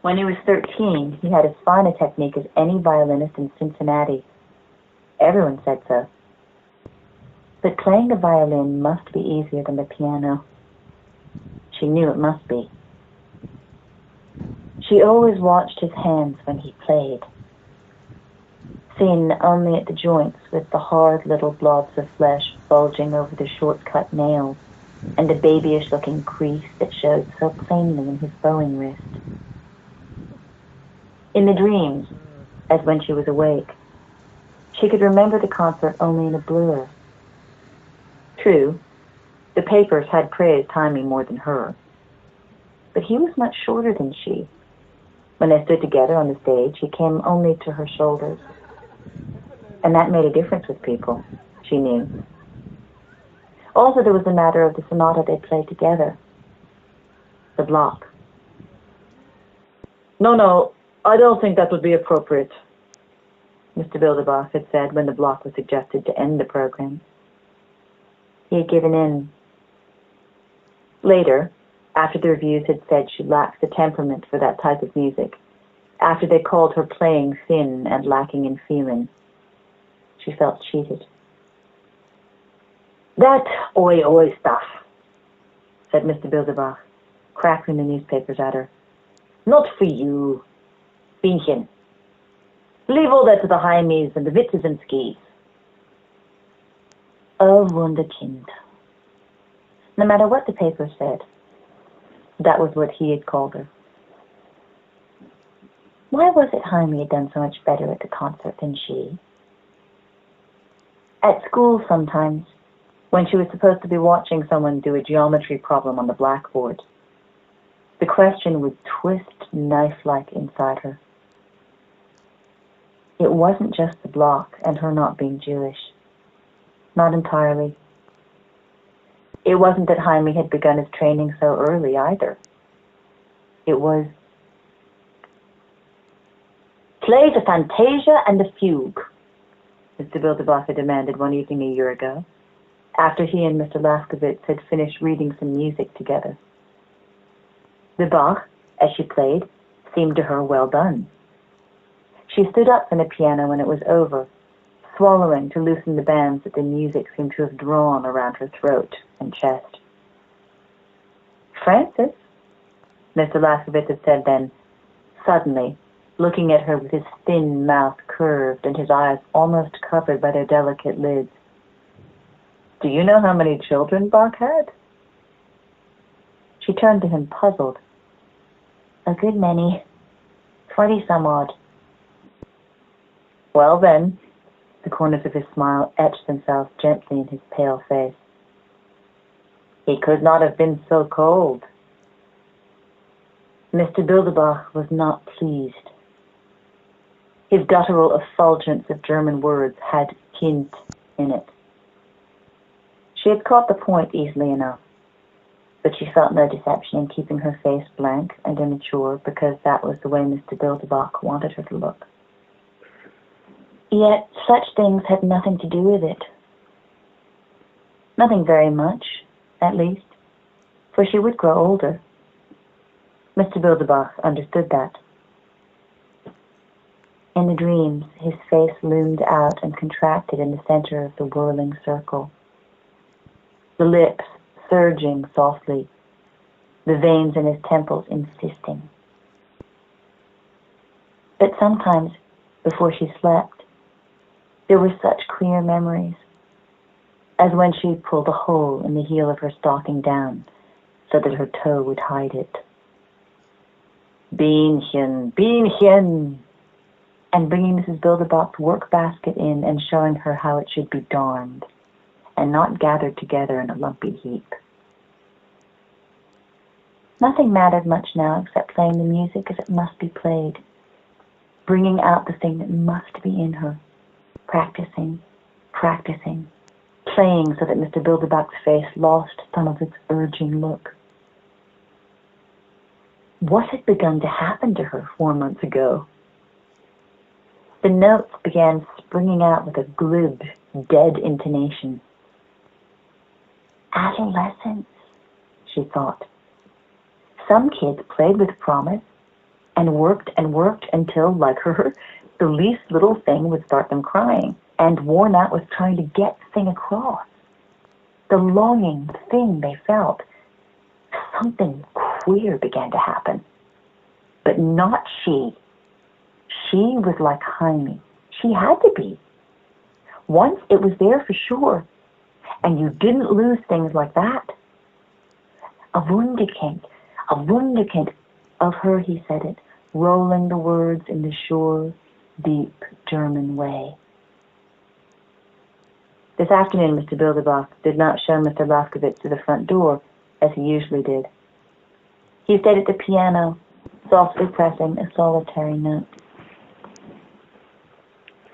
When he was 13, he had as fine a technique as any violinist in Cincinnati. Everyone said so. But playing the violin must be easier than the piano. She knew it must be. She always watched his hands when he played, thin only at the joints with the hard little blobs of flesh bulging over the short-cut nails and the babyish-looking crease that showed so plainly in his bowing wrist. In the dreams, as when she was awake, she could remember the concert only in a blur. True, the papers had praised Jaime more than her, but he was much shorter than she. When they stood together on the stage, he came only to her shoulders. And that made a difference with people, she knew. Also, there was the matter of the sonata they played together. The block. No, I don't think that would be appropriate, Mr. Bilderbach had said when the block was suggested to end the program. He had given in. Later, after the reviews had said she lacked the temperament for that type of music, after they called her playing thin and lacking in feeling, she felt cheated. That oi stuff, said Mr. Bilderbach, crackling the newspapers at her. Not for you, Bienchen. Leave all that to the Heimies and the Witzes and skis. Oh, Wunderkind. No matter what the papers said, that was what he had called her. Why was it Jaime had done so much better at the concert than she? At school sometimes, when she was supposed to be watching someone do a geometry problem on the blackboard, the question would twist knife-like inside her. It wasn't just the block and her not being Jewish. Not entirely. It wasn't that Jaime had begun his training so early either. It was, play the Fantasia and the Fugue, Mr. Bilderbach had demanded one evening a year ago, after he and Mr. Laskowitz had finished reading some music together. The Bach, as she played, seemed to her well done. She stood up from the piano when it was over, swallowing to loosen the bands that the music seemed to have drawn around her throat and chest. Francis, Mr. Laskowitz had said then, suddenly, looking at her with his thin mouth curved and his eyes almost covered by their delicate lids. Do you know how many children Bach had? She turned to him, puzzled. A good many. 20-some-odd. Well then, the corners of his smile etched themselves gently in his pale face. He could not have been so cold. Mr. Bilderbach was not pleased. His guttural effulgence of German words had Kind in it. She had caught the point easily enough, but she felt no deception in keeping her face blank and immature because that was the way Mr. Bilderbach wanted her to look. Yet such things had nothing to do with it. Nothing very much, at least, for she would grow older. Mr. Bilderbach understood that. In the dreams, his face loomed out and contracted in the center of the whirling circle. The lips surging softly, the veins in his temples insisting. But sometimes, before she slept, there were such clear memories, as when she pulled a hole in the heel of her stocking down so that her toe would hide it. Bienchen, Bienchen! And bringing Mrs. Bilderbach's work basket in and showing her how it should be darned and not gathered together in a lumpy heap. Nothing mattered much now except playing the music as it must be played, bringing out the thing that must be in her, practicing, playing so that Mr. Bilderbach's face lost some of its urging look. What had begun to happen to her 4 months ago? The notes began springing out with a glib, dead intonation. Adolescence, she thought. Some kids played with promise, and worked until, like her, the least little thing would start them crying, and worn out with trying to get the thing across. The longing thing they felt. Something queer began to happen. But not she. She was like Jaime. She had to be. Once it was there for sure, and you didn't lose things like that. A wunderkind of her, he said it, rolling the words in the sure, deep German way. This afternoon, Mr. Bilderbach did not show Mr. Lafkovitz to the front door, as he usually did. He stayed at the piano, softly pressing a solitary note.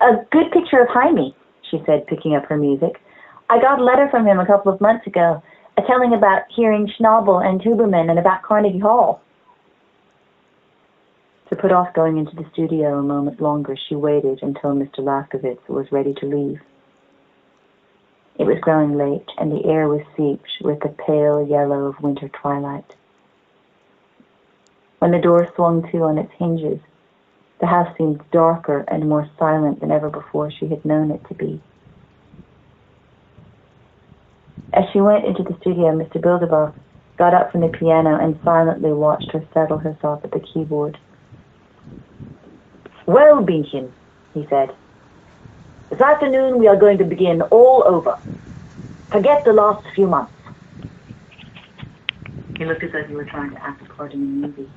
"A good picture of Jaime," she said, picking up her music. "I got a letter from him a couple of months ago, telling about hearing Schnabel and Tuberman and about Carnegie Hall." To put off going into the studio a moment longer, she waited until Mr. Lafkovitz was ready to leave. It was growing late, and the air was seeped with the pale yellow of winter twilight. When the door swung to on its hinges, the house seemed darker and more silent than ever before she had known it to be. As she went into the studio, Mr. Bilderbach got up from the piano and silently watched her settle herself at the keyboard. "Well, Bienchen," he said, "this afternoon we are going to begin all over. Forget the last few months." He looked as though he were trying to act a part in a movie.